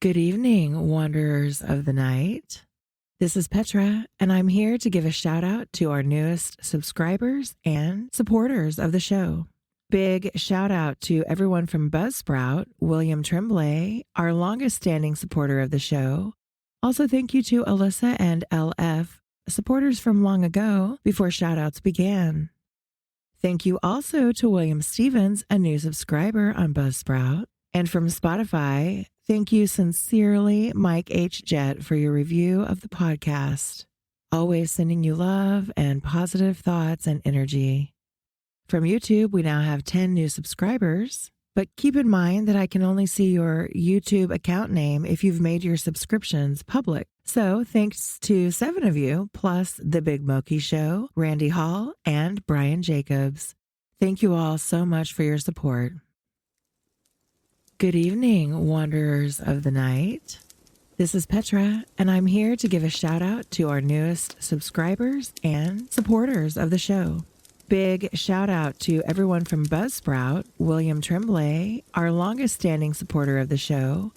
Good evening, wanderers of the night. This is Petra, and I'm here to give a shout out to our newest subscribers and supporters of the show. Big shout out to everyone from Buzzsprout, William Tremblay, our longest standing supporter of the show. Also, thank you to Alyssa and LF, supporters from long ago before shout outs began. Thank you also to William Stevens, a new subscriber on Buzzsprout. And from Spotify, thank you sincerely, Mike H. Jett, for your review of the podcast. Always sending you love and positive thoughts and energy. From YouTube, we now have 10 new subscribers, but keep in mind that I can only see your YouTube account name if you've made your subscriptions public. So thanks to 7 of you, plus The Big Moki Show, Randy Hall, and Brian Jacobs. Thank you all so much for your support. Good evening, wanderers of the night. This is Petra, and I'm here to give a shout out to our newest subscribers and supporters of the show. Big shout out to everyone from Buzzsprout, William Tremblay, our longest standing supporter of the show.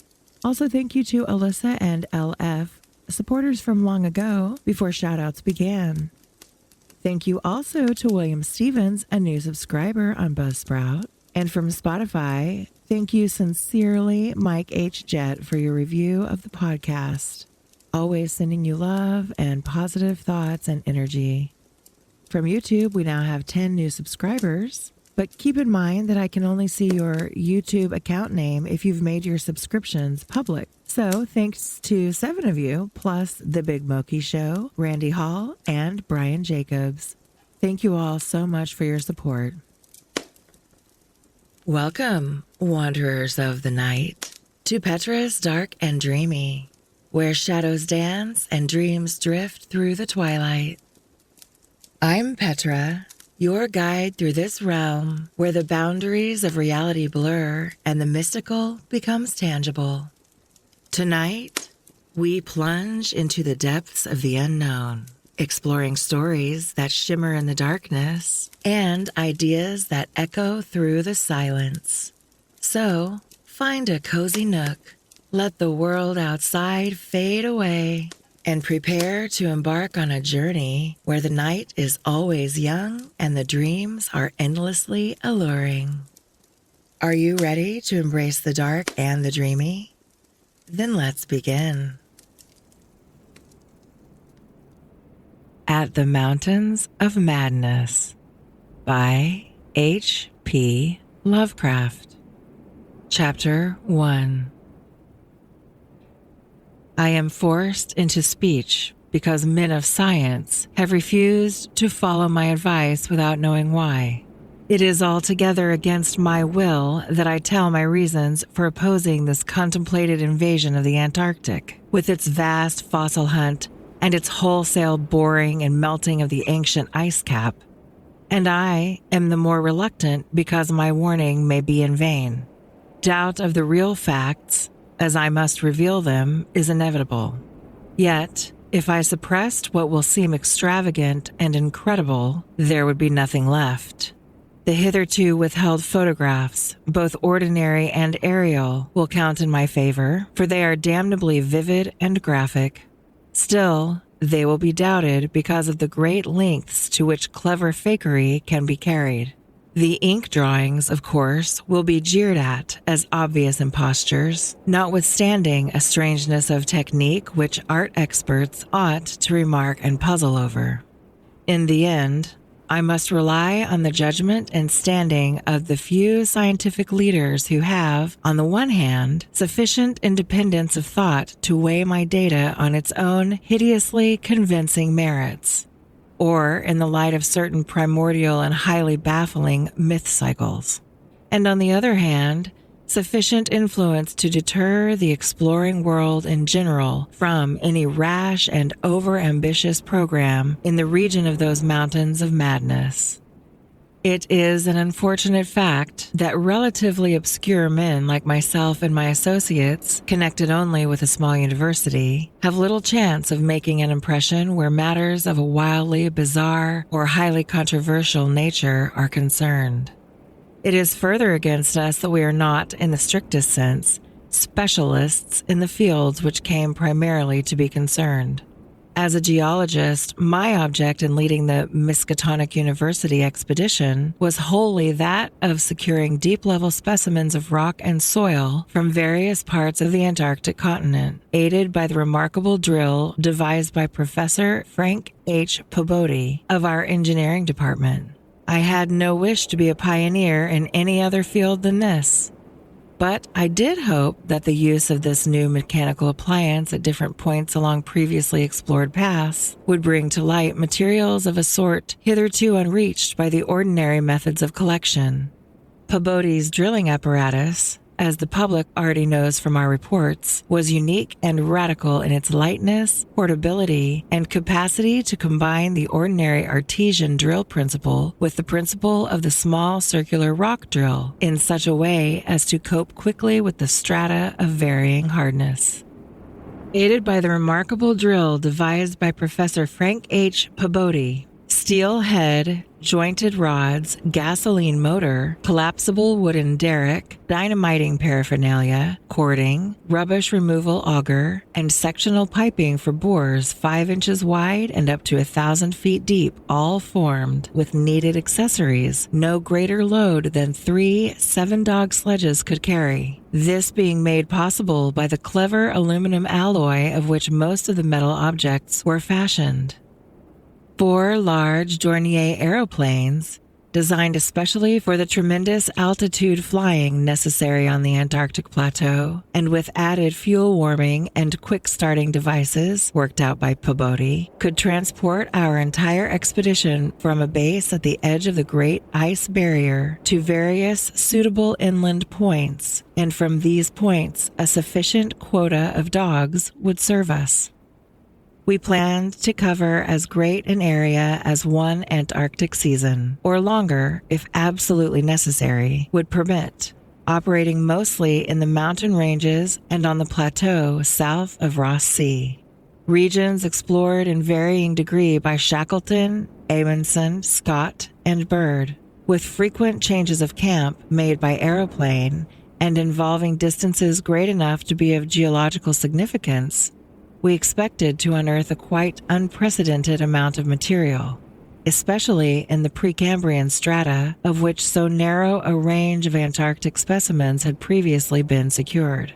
Also, thank you to Alyssa and LF, supporters from long ago before shout outs began. Thank you also to William Stevens, a new subscriber on Buzzsprout. And from Spotify, thank you sincerely, Mike H. Jett, for your review of the podcast. Always sending you love and positive thoughts and energy. From YouTube, we now have 10 new subscribers, but keep in mind that I can only see your YouTube account name if you've made your subscriptions public. So thanks to 7 of you, plus The Big Moki Show, Randy Hall, and Brian Jacobs. Thank you all so much for your support. Welcome, wanderers of the night, to Petra's Dark and Dreamy, where shadows dance and dreams drift through the twilight. I'm Petra, your guide through this realm where the boundaries of reality blur and the mystical becomes tangible. Tonight, we plunge into the depths of the unknown, exploring stories that shimmer in the darkness and ideas that echo through the silence. So, find a cozy nook, let the world outside fade away, and prepare to embark on a journey where the night is always young and the dreams are endlessly alluring. Are you ready to embrace the dark and the dreamy? Then let's begin. At the Mountains of Madness by H.P. Lovecraft. Chapter 1. I am forced into speech because men of science have refused to follow my advice without knowing why. It is altogether against my will that I tell my reasons for opposing this contemplated invasion of the Antarctic, with its vast fossil hunt and its wholesale boring and melting of the ancient ice cap. And I am the more reluctant because my warning may be in vain. Doubt of the real facts, as I must reveal them, is inevitable. Yet, if I suppressed what will seem extravagant and incredible, there would be nothing left. The hitherto withheld photographs, both ordinary and aerial, will count in my favor, for they are damnably vivid and graphic. Still, they will be doubted because of the great lengths to which clever fakery can be carried. The ink drawings, of course, will be jeered at as obvious impostures, notwithstanding a strangeness of technique which art experts ought to remark and puzzle over. In the end, I must rely on the judgment and standing of the few scientific leaders who have, on the one hand, sufficient independence of thought to weigh my data on its own hideously convincing merits, or in the light of certain primordial and highly baffling myth cycles, and on the other hand, sufficient influence to deter the exploring world in general from any rash and over-ambitious program in the region of those mountains of madness. It is an unfortunate fact that relatively obscure men like myself and my associates, connected only with a small university, have little chance of making an impression where matters of a wildly bizarre or highly controversial nature are concerned. It is further against us that we are not, in the strictest sense, specialists in the fields which came primarily to be concerned. As a geologist, my object in leading the Miskatonic University expedition was wholly that of securing deep-level specimens of rock and soil from various parts of the Antarctic continent, aided by the remarkable drill devised by Professor Frank H. Pabodi of our engineering department. I had no wish to be a pioneer in any other field than this. But I did hope that the use of this new mechanical appliance at different points along previously explored paths would bring to light materials of a sort hitherto unreached by the ordinary methods of collection. Pabodi's drilling apparatus, as the public already knows from our reports, was unique and radical in its lightness, portability, and capacity to combine the ordinary artesian drill principle with the principle of the small circular rock drill in such a way as to cope quickly with the strata of varying hardness. Aided by the remarkable drill devised by Professor Frank H. Pabodi, steel head, jointed rods, gasoline motor, collapsible wooden derrick, dynamiting paraphernalia, cording, rubbish removal auger, and sectional piping for bores 5 inches wide and up to 1,000 feet deep, all formed with needed accessories no greater load than 3 7-dog sledges could carry. This being made possible by the clever aluminum alloy of which most of the metal objects were fashioned. 4 large Dornier aeroplanes, designed especially for the tremendous altitude flying necessary on the Antarctic plateau, and with added fuel warming and quick starting devices worked out by Pabodi, could transport our entire expedition from a base at the edge of the Great Ice Barrier to various suitable inland points, and from these points a sufficient quota of dogs would serve us. We planned to cover as great an area as one Antarctic season, or longer if absolutely necessary, would permit, operating mostly in the mountain ranges and on the plateau south of Ross Sea. Regions explored in varying degree by Shackleton, Amundsen, Scott, and Bird, with frequent changes of camp made by aeroplane and involving distances great enough to be of geological significance. We expected to unearth a quite unprecedented amount of material, especially in the Precambrian strata, of which so narrow a range of Antarctic specimens had previously been secured.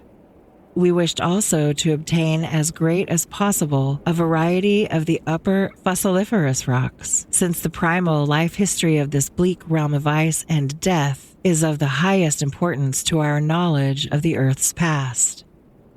We wished also to obtain as great as possible a variety of the upper fossiliferous rocks, since the primal life history of this bleak realm of ice and death is of the highest importance to our knowledge of the Earth's past.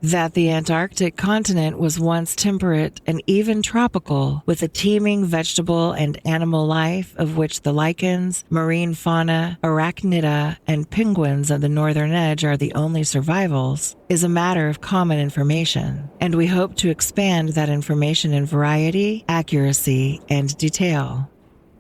That the Antarctic continent was once temperate and even tropical, with a teeming vegetable and animal life of which the lichens, marine fauna, arachnida, and penguins of the northern edge are the only survivals, is a matter of common information, and we hope to expand that information in variety, accuracy, and detail.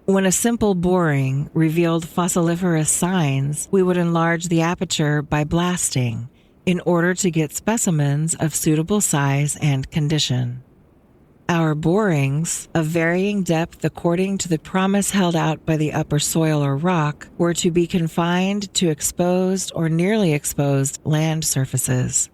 When a simple boring revealed fossiliferous signs, we would enlarge the aperture by blasting, in order to get specimens of suitable size and condition. Our borings, of varying depth according to the promise held out by the upper soil or rock, were to be confined to exposed or nearly exposed land surfaces,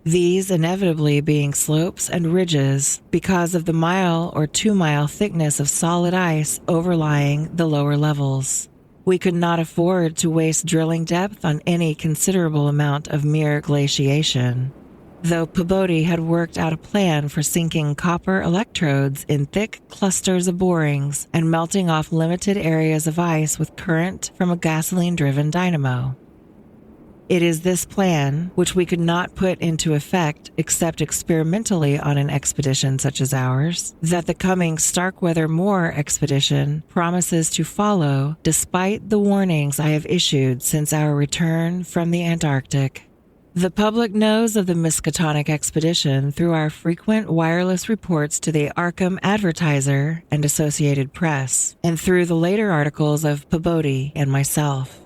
these inevitably being slopes and ridges because of the 1 or 2 mile thickness of solid ice overlying the lower levels. We could not afford to waste drilling depth on any considerable amount of mere glaciation, though Pabodi had worked out a plan for sinking copper electrodes in thick clusters of borings and melting off limited areas of ice with current from a gasoline-driven dynamo. It is this plan, which we could not put into effect except experimentally on an expedition such as ours, that the coming Starkweather Moor expedition promises to follow, despite the warnings I have issued since our return from the Antarctic. The public knows of the Miskatonic expedition through our frequent wireless reports to the Arkham Advertiser and Associated Press, and through the later articles of Pabodi and myself.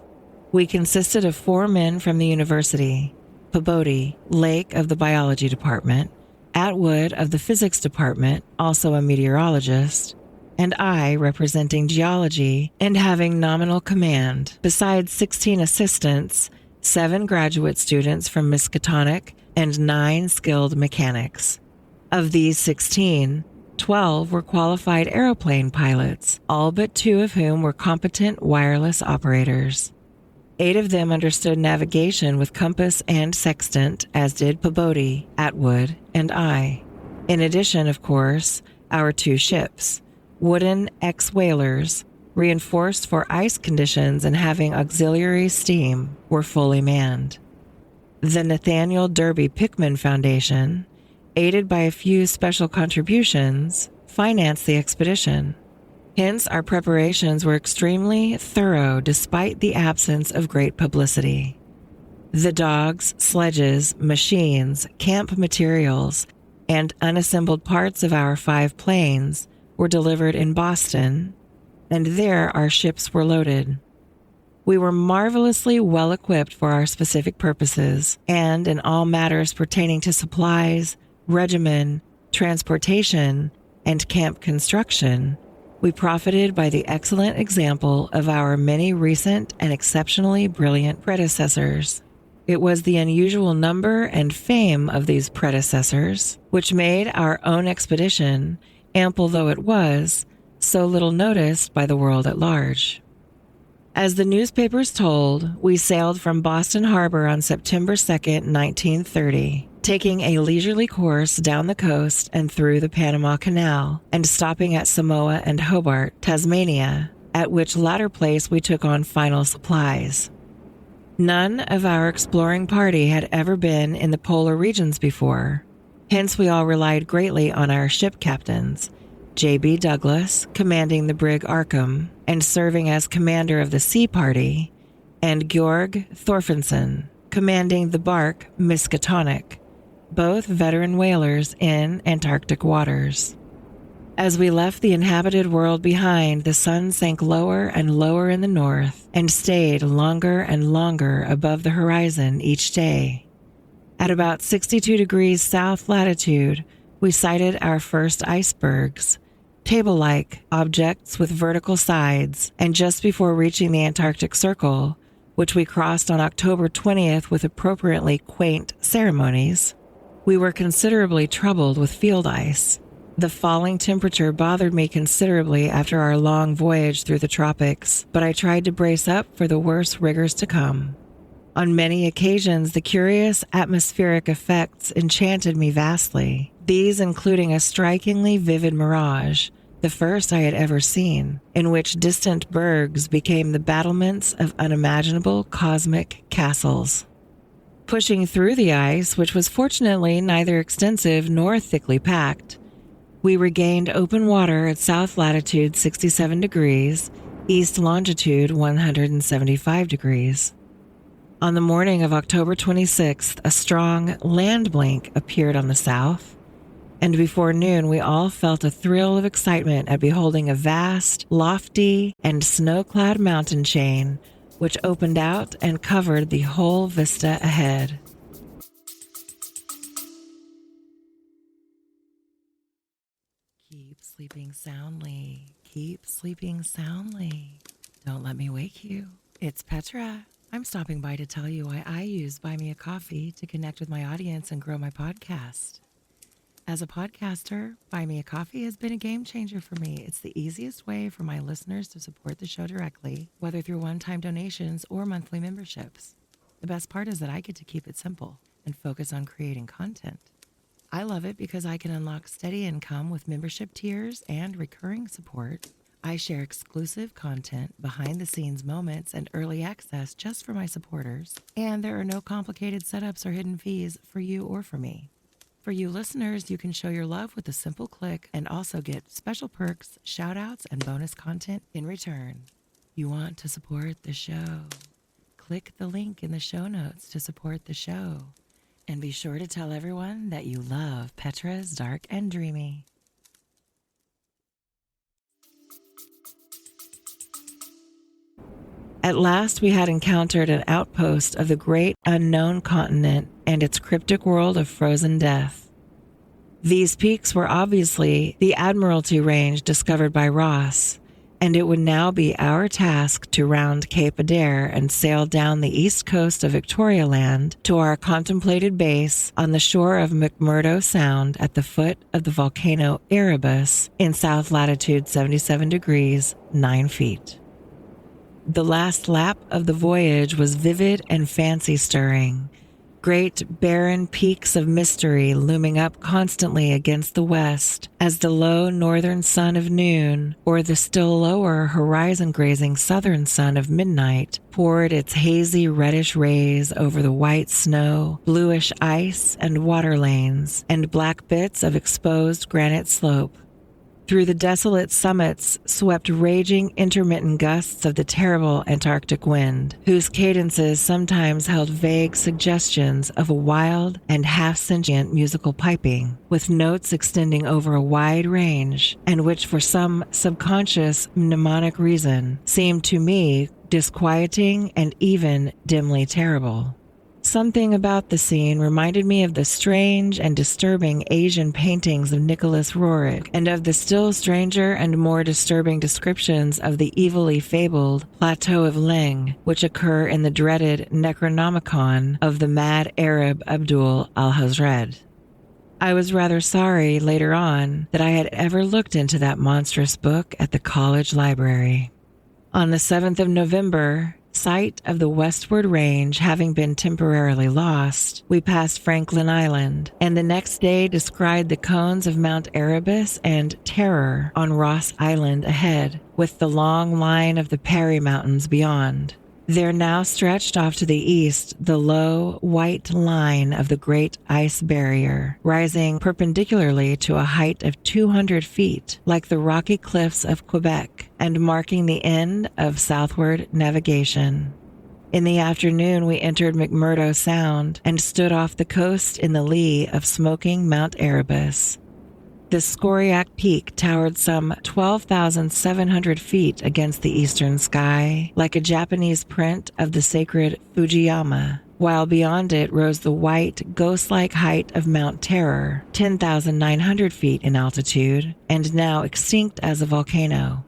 We consisted of 4 men from the university: Pabodi, Lake of the biology department, Atwood of the physics department, also a meteorologist, and I representing geology and having nominal command, besides 16 assistants, 7 graduate students from Miskatonic, and 9 skilled mechanics. Of these 16, 12 were qualified aeroplane pilots, all but 2 of whom were competent wireless operators. 8 of them understood navigation with compass and sextant, as did Pabodie, Atwood, and I. In addition, of course, our 2 ships, wooden ex-whalers, reinforced for ice conditions and having auxiliary steam, were fully manned. The Nathaniel Derby Pickman Foundation, aided by a few special contributions, financed the expedition. Hence, our preparations were extremely thorough despite the absence of great publicity. The dogs, sledges, machines, camp materials, and unassembled parts of our 5 planes were delivered in Boston, and there our ships were loaded. We were marvelously well equipped for our specific purposes, and in all matters pertaining to supplies, regimen, transportation, and camp construction, we profited by the excellent example of our many recent and exceptionally brilliant predecessors. It was the unusual number and fame of these predecessors which made our own expedition, ample though it was, so little noticed by the world at large. As the newspapers told, we sailed from Boston Harbor on September 2nd, 1930, taking a leisurely course down the coast and through the Panama Canal, and stopping at Samoa and Hobart, Tasmania, at which latter place we took on final supplies. None of our exploring party had ever been in the polar regions before, hence we all relied greatly on our ship captains, J.B. Douglas, commanding the brig Arkham and serving as commander of the sea party, and Georg Thorfinson, commanding the bark Miskatonic, both veteran whalers in Antarctic waters. As we left the inhabited world behind, the sun sank lower and lower in the north and stayed longer and longer above the horizon each day. At about 62 degrees south latitude, we sighted our first icebergs, table-like objects with vertical sides, and just before reaching the Antarctic Circle, which we crossed on October 20th with appropriately quaint ceremonies, we were considerably troubled with field ice. The falling temperature bothered me considerably after our long voyage through the tropics, but I tried to brace up for the worst rigors to come. On many occasions, the curious atmospheric effects enchanted me vastly, these including a strikingly vivid mirage, the first I had ever seen, in which distant bergs became the battlements of unimaginable cosmic castles. Pushing through the ice, which was fortunately neither extensive nor thickly packed, we regained open water at south latitude 67 degrees, east longitude 175 degrees. On the morning of October 26th, a strong land blink appeared on the south, and before noon we all felt a thrill of excitement at beholding a vast, lofty, and snow-clad mountain chain which opened out and covered the whole vista ahead. Keep sleeping soundly. Keep sleeping soundly. Don't let me wake you. It's Petra. I'm stopping by to tell you why I use Buy Me a Coffee to connect with my audience and grow my podcast. As a podcaster, Buy Me a Coffee has been a game changer for me. It's the easiest way for my listeners to support the show directly, whether through one-time donations or monthly memberships. The best part is that I get to keep it simple and focus on creating content. I love it because I can unlock steady income with membership tiers and recurring support. I share exclusive content, behind-the-scenes moments, and early access just for my supporters, and there are no complicated setups or hidden fees for you or for me. For you listeners, you can show your love with a simple click and also get special perks, shout-outs, and bonus content in return. You want to support the show? Click the link in the show notes to support the show. And be sure to tell everyone that you love Petra's Dark and Dreamy. At last, we had encountered an outpost of the great unknown continent and its cryptic world of frozen death. These peaks were obviously the Admiralty Range discovered by Ross, and it would now be our task to round Cape Adare and sail down the east coast of Victoria Land to our contemplated base on the shore of McMurdo Sound at the foot of the volcano Erebus in south latitude 77 degrees 9 feet. The last lap of the voyage was vivid and fancy-stirring. Great barren peaks of mystery looming up constantly against the west as the low northern sun of noon, or the still lower horizon-grazing southern sun of midnight, poured its hazy reddish rays over the white snow, bluish ice and water lanes, and black bits of exposed granite slope. Through the desolate summits swept raging intermittent gusts of the terrible Antarctic wind, whose cadences sometimes held vague suggestions of a wild and half-sentient musical piping, with notes extending over a wide range, and which for some subconscious mnemonic reason seemed to me disquieting and even dimly terrible. Something about the scene reminded me of the strange and disturbing Asian paintings of Nicholas Roerich and of the still stranger and more disturbing descriptions of the evilly fabled Plateau of Leng, which occur in the dreaded Necronomicon of the mad Arab Abdul al-Hazred. I was rather sorry later on that I had ever looked into that monstrous book at the college library. On the 7th of November, sight of the westward range having been temporarily lost, we passed Franklin Island, and the next day descried the cones of Mount Erebus and Terror on Ross Island ahead, with the long line of the Parry Mountains beyond. There now stretched off to the east the low, white line of the Great Ice Barrier, rising perpendicularly to a height of 200 feet, like the rocky cliffs of Quebec, and marking the end of southward navigation. In the afternoon, we entered McMurdo Sound and stood off the coast in the lee of smoking Mount Erebus. The scoriac peak towered some 12,700 feet against the eastern sky, like a Japanese print of the sacred Fujiyama, while beyond it rose the white, ghost-like height of Mount Terror, 10,900 feet in altitude, and now extinct as a volcano.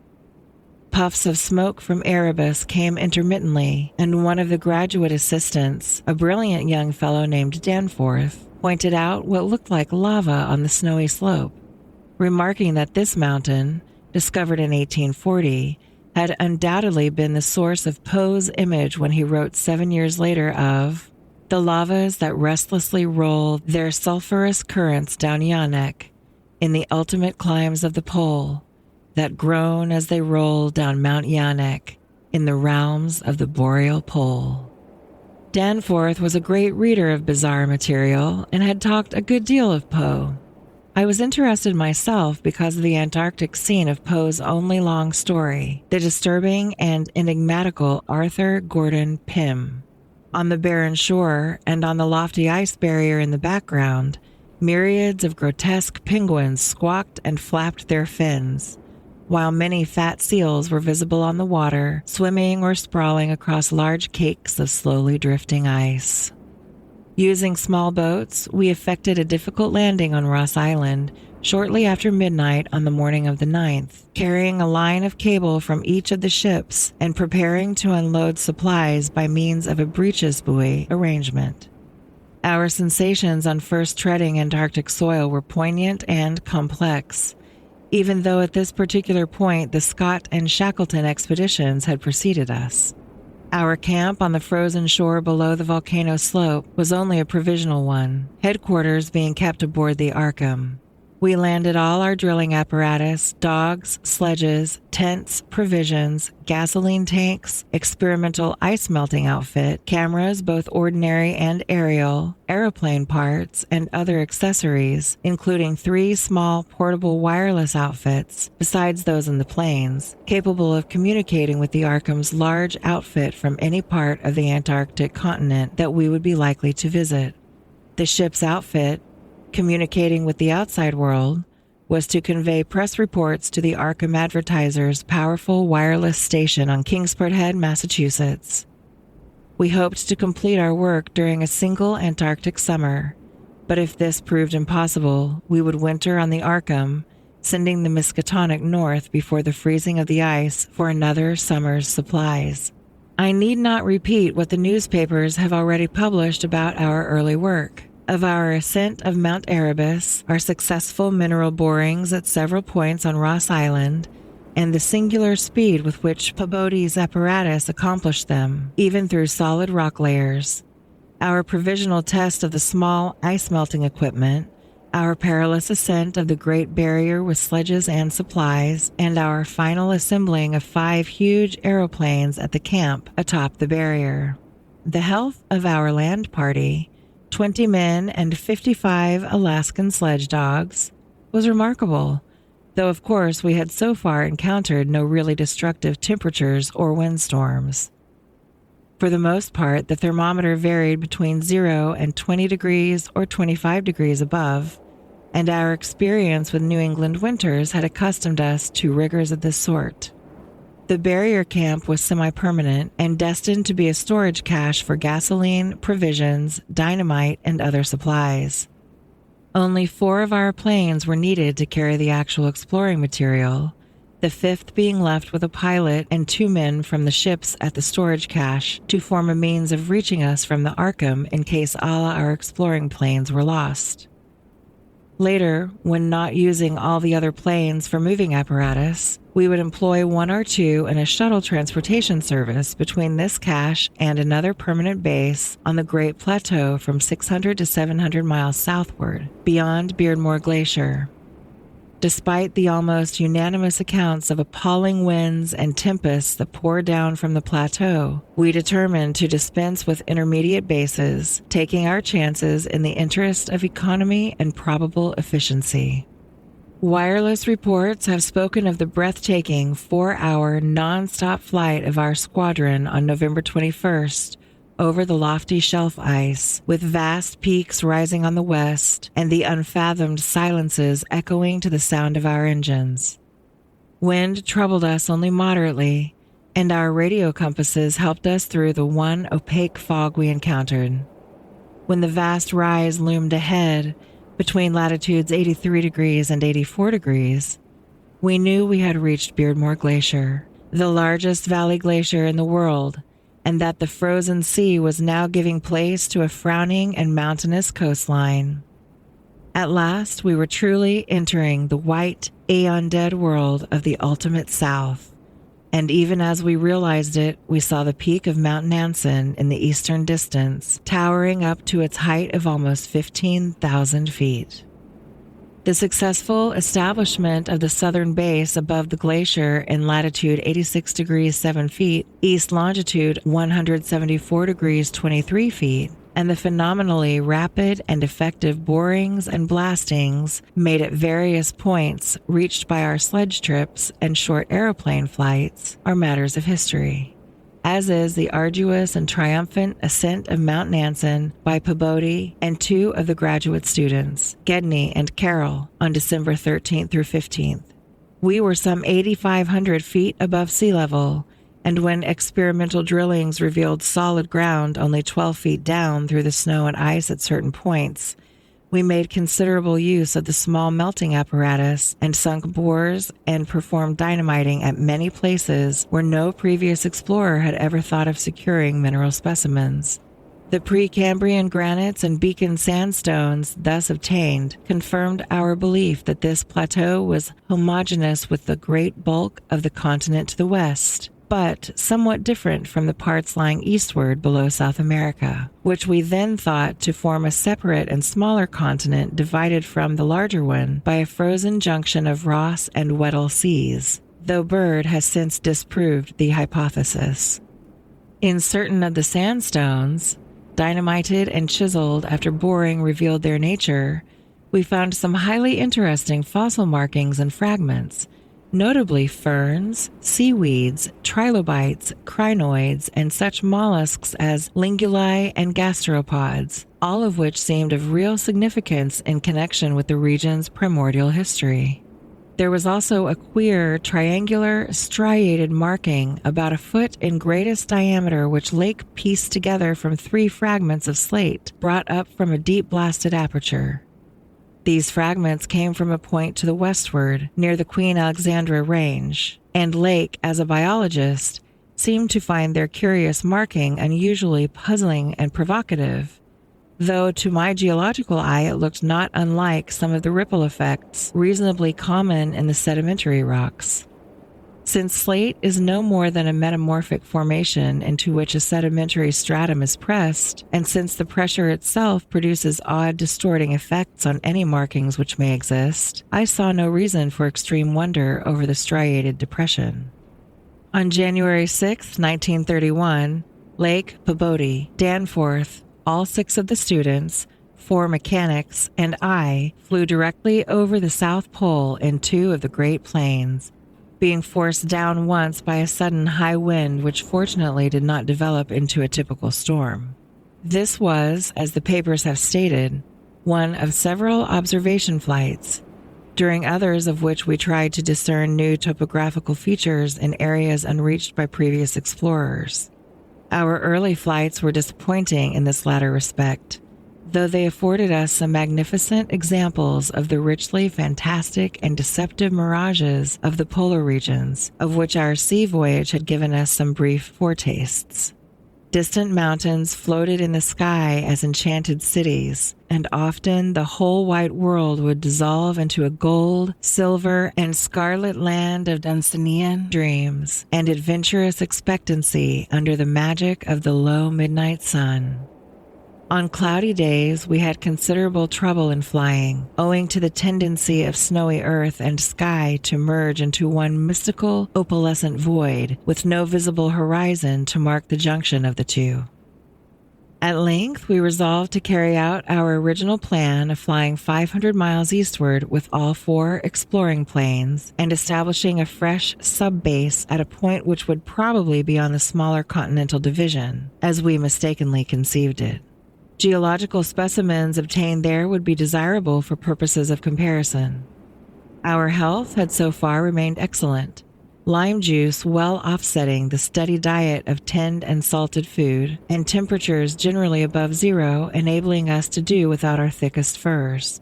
Puffs of smoke from Erebus came intermittently, and one of the graduate assistants, a brilliant young fellow named Danforth, pointed out what looked like lava on the snowy slope, remarking that this mountain, discovered in 1840, had undoubtedly been the source of Poe's image when he wrote 7 years later of the lavas that restlessly roll their sulphurous currents down Yanek in the ultimate climbs of the pole, that groan as they roll down Mount Yanek in the realms of the boreal pole. Danforth was a great reader of bizarre material and had talked a good deal of Poe. I was interested myself because of the Antarctic scene of Poe's only long story, the disturbing and enigmatical Arthur Gordon Pym. On the barren shore and on the lofty ice barrier in the background, myriads of grotesque penguins squawked and flapped their fins, while many fat seals were visible on the water, swimming or sprawling across large cakes of slowly drifting ice. Using small boats, we effected a difficult landing on Ross Island shortly after midnight on the morning of the 9th, carrying a line of cable from each of the ships and preparing to unload supplies by means of a breeches buoy arrangement. Our sensations on first treading Antarctic soil were poignant and complex, even though at this particular point the Scott and Shackleton expeditions had preceded us. Our camp on the frozen shore below the volcano slope was only a provisional one, headquarters being kept aboard the Arkham. We landed all our drilling apparatus, dogs, sledges, tents, provisions, gasoline tanks, experimental ice melting outfit, cameras both ordinary and aerial, aeroplane parts, and other accessories, including 3 small portable wireless outfits, besides those in the planes, capable of communicating with the Arkham's large outfit from any part of the Antarctic continent that we would be likely to visit. The ship's outfit, communicating with the outside world, was to convey press reports to the Arkham Advertiser's powerful wireless station on Kingsport Head, Massachusetts. We hoped to complete our work during a single Antarctic summer, but if this proved impossible, we would winter on the Arkham sending the Miskatonic north before the freezing of the ice for another summer's supplies. I need not repeat what the newspapers have already published about our early work. Of our ascent of Mount Erebus, our successful mineral borings at several points on Ross Island, and the singular speed with which Peabody apparatus accomplished them, even through solid rock layers. Our provisional test of the small ice-melting equipment, our perilous ascent of the Great Barrier with sledges and supplies, and our final assembling of 5 huge aeroplanes at the camp atop the barrier. The health of our land party, 20 men and 55 Alaskan sledge dogs, was remarkable, though of course we had so far encountered no really destructive temperatures or windstorms. For the most part, the thermometer varied between 0 and 20 degrees or 25 degrees above, and our experience with New England winters had accustomed us to rigors of this sort. The barrier camp was semi-permanent and destined to be a storage cache for gasoline, provisions, dynamite, and other supplies. Only 4 of our planes were needed to carry the actual exploring material, the 5th being left with a pilot and 2 men from the ships at the storage cache to form a means of reaching us from the Arkham in case all our exploring planes were lost. Later, when not using all the other planes for moving apparatus, we would employ 1 or 2 in a shuttle transportation service between this cache and another permanent base on the Great Plateau from 600 to 700 miles southward, beyond Beardmore Glacier. Despite the almost unanimous accounts of appalling winds and tempests that poured down from the plateau, we determined to dispense with intermediate bases, taking our chances in the interest of economy and probable efficiency. Wireless reports have spoken of the breathtaking 4-hour non-stop flight of our squadron on November 21st, over the lofty shelf ice, with vast peaks rising on the west and the unfathomed silences echoing to the sound of our engines. Wind troubled us only moderately, and our radio compasses helped us through the one opaque fog we encountered. When the vast rise loomed ahead, between latitudes 83 degrees and 84 degrees, we knew we had reached Beardmore Glacier, the largest valley glacier in the world, and that the frozen sea was now giving place to a frowning and mountainous coastline. At last, we were truly entering the white, aeon-dead world of the ultimate South, and even as we realized it, we saw the peak of Mount Nansen in the eastern distance, towering up to its height of almost 15,000 feet. The successful establishment of the southern base above the glacier in latitude 86 degrees 7 feet, east longitude 174 degrees 23 feet, and the phenomenally rapid and effective borings and blastings made at various points reached by our sledge trips and short aeroplane flights are matters of history, as is the arduous and triumphant ascent of Mount Nansen by Peabody and 2 of the graduate students, Gedney and Carroll, on December 13th through 15th. We were some 8,500 feet above sea level, and when experimental drillings revealed solid ground only 12 feet down through the snow and ice at certain points, we made considerable use of the small melting apparatus and sunk bores and performed dynamiting at many places where no previous explorer had ever thought of securing mineral specimens. The Precambrian granites and Beacon sandstones thus obtained confirmed our belief that this plateau was homogeneous with the great bulk of the continent to the west, but somewhat different from the parts lying eastward below South America, which we then thought to form a separate and smaller continent divided from the larger one by a frozen junction of Ross and Weddell seas, though Bird has since disproved the hypothesis. In certain of the sandstones, dynamited and chiseled after boring revealed their nature, we found some highly interesting fossil markings and fragments, notably ferns, seaweeds, trilobites, crinoids, and such mollusks as linguli and gastropods, all of which seemed of real significance in connection with the region's primordial history. There was also a queer, triangular, striated marking about a foot in greatest diameter which Lake pieced together from 3 fragments of slate brought up from a deep blasted aperture. These fragments came from a point to the westward, near the Queen Alexandra Range, and Lake, as a biologist, seemed to find their curious marking unusually puzzling and provocative, though to my geological eye it looked not unlike some of the ripple effects reasonably common in the sedimentary rocks. Since slate is no more than a metamorphic formation into which a sedimentary stratum is pressed, and since the pressure itself produces odd distorting effects on any markings which may exist, I saw no reason for extreme wonder over the striated depression. On January 6, 1931, Lake Peabody, Danforth, all 6 of the students, 4 mechanics, and I flew directly over the South Pole in 2 of the Great Plains, being forced down once by a sudden high wind which fortunately did not develop into a typical storm. This was, as the papers have stated, one of several observation flights, during others of which we tried to discern new topographical features in areas unreached by previous explorers. Our early flights were disappointing in this latter respect, though they afforded us some magnificent examples of the richly fantastic and deceptive mirages of the polar regions, of which our sea voyage had given us some brief foretastes. Distant mountains floated in the sky as enchanted cities, and often the whole white world would dissolve into a gold, silver, and scarlet land of Dunsanian dreams and adventurous expectancy under the magic of the low midnight sun. On cloudy days, we had considerable trouble in flying, owing to the tendency of snowy earth and sky to merge into one mystical, opalescent void, with no visible horizon to mark the junction of the two. At length, we resolved to carry out our original plan of flying 500 miles eastward with all 4 exploring planes and establishing a fresh sub-base at a point which would probably be on the smaller continental division, as we mistakenly conceived it. Geological specimens obtained there would be desirable for purposes of comparison. Our health had so far remained excellent, lime juice well offsetting the steady diet of tinned and salted food, and temperatures generally above zero, enabling us to do without our thickest furs.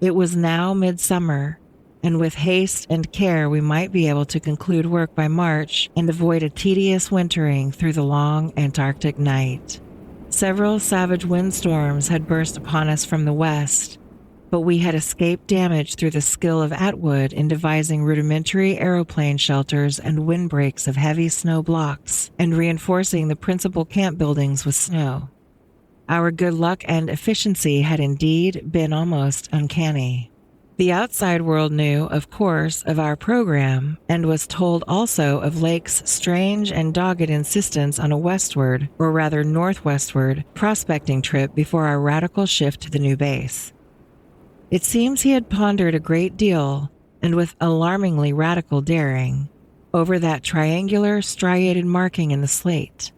It was now midsummer, and with haste and care we might be able to conclude work by March and avoid a tedious wintering through the long Antarctic night. Several savage windstorms had burst upon us from the west, but we had escaped damage through the skill of Atwood in devising rudimentary aeroplane shelters and windbreaks of heavy snow blocks and reinforcing the principal camp buildings with snow. Our good luck and efficiency had indeed been almost uncanny. The outside world knew, of course, of our program, and was told also of Lake's strange and dogged insistence on a westward, or rather northwestward, prospecting trip before our radical shift to the new base. It seems he had pondered a great deal, and with alarmingly radical daring, over that triangular striated marking in the slate,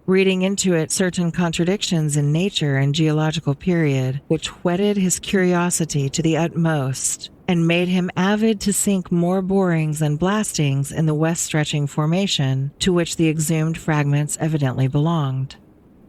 reading into it certain contradictions in nature and geological period, which whetted his curiosity to the utmost and made him avid to sink more borings and blastings in the west-stretching formation to which the exhumed fragments evidently belonged.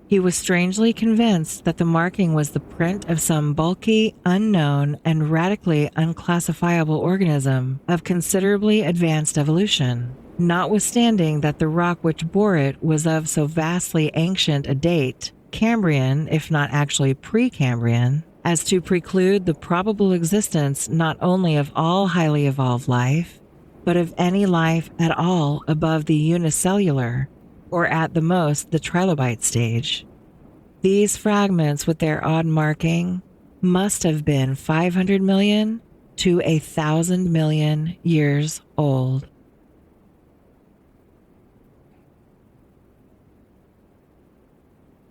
He was strangely convinced that the marking was the print of some bulky, unknown, and radically unclassifiable organism of considerably advanced evolution, notwithstanding that the rock which bore it was of so vastly ancient a date, Cambrian, if not actually Precambrian, as to preclude the probable existence not only of all highly evolved life, but of any life at all above the unicellular, or at the most the trilobite stage. These fragments with their odd marking must have been 500 million to 1,000 million years old.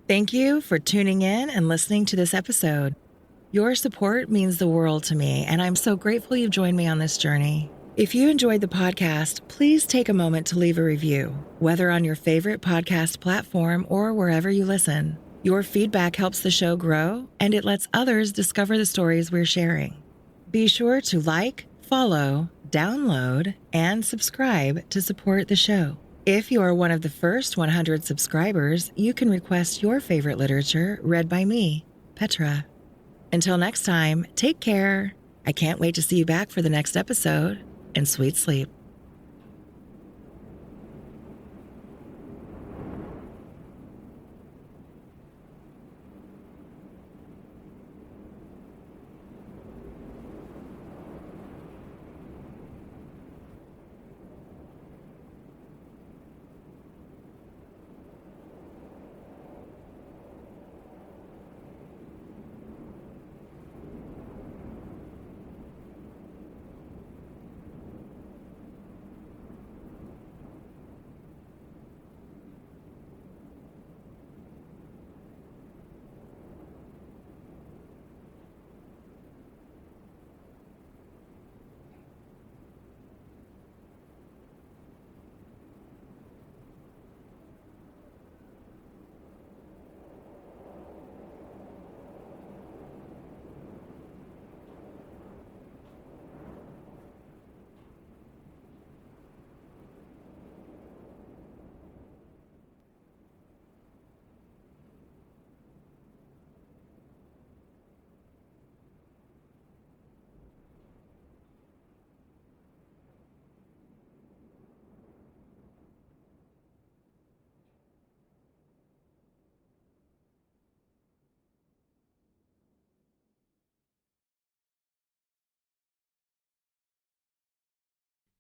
Thank you for tuning in and listening to this episode. Your support means the world to me, and I'm so grateful you've joined me on this journey. If you enjoyed the podcast, please take a moment to leave a review, whether on your favorite podcast platform or wherever you listen. Your feedback helps the show grow, and it lets others discover the stories we're sharing. Be sure to like, follow, download, and subscribe to support the show. If you are one of the first 100 subscribers, you can request your favorite literature read by me, Petra. Until next time, take care. I can't wait to see you back for the next episode, and sweet sleep.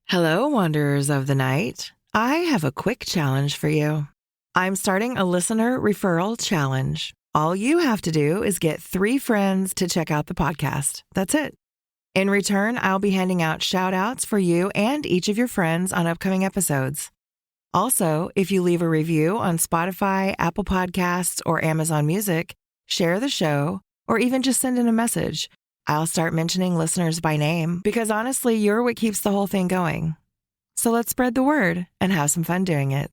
Hello, Wanderers of the Night. I have a quick challenge for you. I'm starting a listener referral challenge. All you have to do is get 3 friends to check out the podcast. That's it. In return, I'll be handing out shout-outs for you and each of your friends on upcoming episodes. Also, if you leave a review on Spotify, Apple Podcasts, or Amazon Music, share the show, or even just send in a message, I'll start mentioning listeners by name because honestly, you're what keeps the whole thing going. So let's spread the word and have some fun doing it.